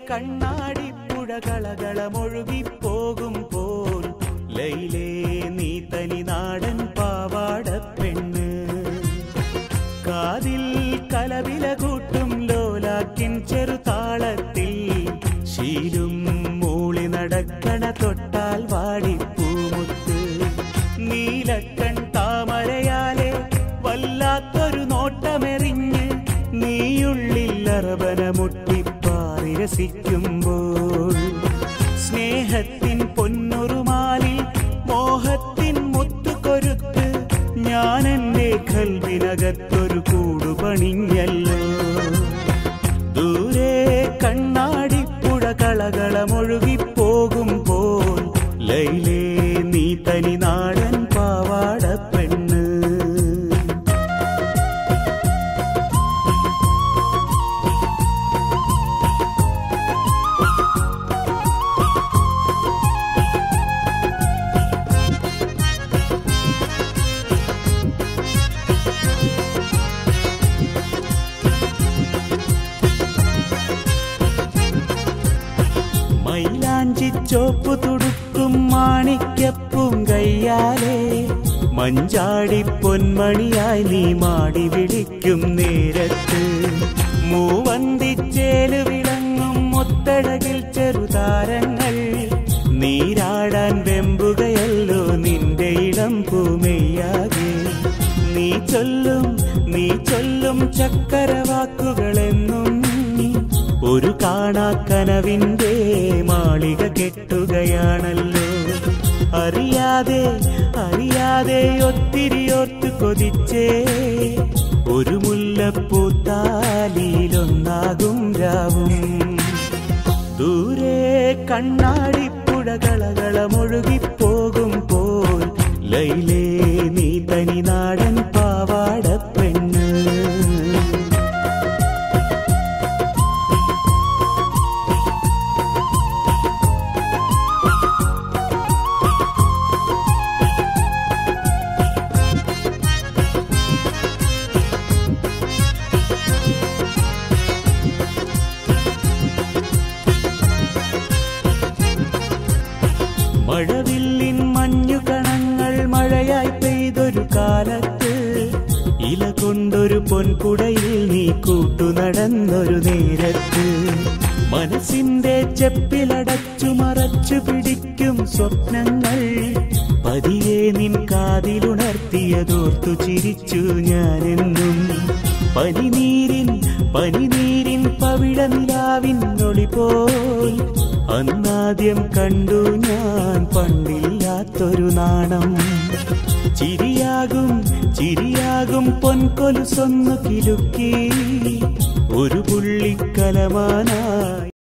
കണ്ണാടിപ്പുഴകളകളമൊഴുകിപ്പോകുമ്പോൾ ലൈലേ നീ തനി നാടൻ പാവാടപ്പെണ്ണ് കാതിൽ കലവില കൂട്ടും ലോലാക്കിൻ ചെറുതാളത്തിൽ ശീലും മൂളി നടക്കണ തൊട്ടാൽ വാടിപ്പൂമുത്ത് നീലക്കൺ താമരയാലെ വല്ലാത്തൊരു നോട്ടമെറിഞ്ഞ് നീയുള്ളിൽ അറബന മുട്ടിപ്പാറി രസിക്കുമ്പോൾ സ്നേഹത്തിൻ പൊന്നുറുമാലിൽ മോഹത്തിൻ മുത്തുകൊരുത്ത് ഞാൻ എൻ്റെ കൽവിനകത്തൊരു കൂടുപണിഞ്ഞല്ലോ ദൂരെ കണ്ണാടിപ്പുഴ കളകളമൊഴുകിപ്പോകുമ്പോൾ ലൈലേ നീ തനി നാടൻ പാവാടപ്പെണ്ണ് മൈലാഞ്ചിച്ചോപ്പു തുടുക്കും മാണിക്യപ്പും കയ്യാലേ മഞ്ചാടി പൊന്മണിയായി നീ മാടി വിളിക്കും നേരത്ത് മൂവന്തിച്ചേല് വിളങ്ങും മുത്തഴകിൽ ചെറുതാരങ്ങൾ നീരാടാൻ വെമ്പുകയല്ലോ നിന്റെ ഇളം പൂമെയ്യാകെ നീ ചൊല്ലും ചക്കരവാക്കുകളെന്നും ഒരു കാണാക്കനവിന്റെ മാളിക കെട്ടുകയാണല്ലോ അറിയാതെ ഒത്തിരി ഓർത്തു കൊതിച്ചേ ഒരു മുല്ലപ്പൂത്താലിയിലൊന്നാകും രാവും ദൂരെ കണ്ണാടിപ്പുഴ കളകളമൊഴുകിപ്പോകുമ്പോൾ ലൈലേ നീ തനി നാടൻ പാവാടപ്പെണ്ണ് മഴവില്ലിൻ മഞ്ഞുകണങ്ങൾ മഴയായി പെയ്തൊരു കാലത്ത് ഇല കൊണ്ടൊരു പൊൻകുടയിൽ നീ കൂട്ടുനടന്നൊരു നേരത്ത് മനസ്സിന്റെ ചെപ്പിലടച്ചു മറച്ചു പിടിക്കും സ്വപ്നങ്ങൾ പതിയെ നിൻ കാതിലുണർത്തിയതോർത്തു ചിരിച്ചു ഞാനെന്നും പനിനീരിൻ പവിഴ നിലാവിൻ ഒളി പോൽ അന്നാദ്യം കണ്ടു ഞാൻ പണ്ടില്ലാത്തൊരു നാണം ചിരിയാകും പൊൻകൊലുസൊന്നു കിലുക്കി ഒരു പുള്ളിക്കലമാനായി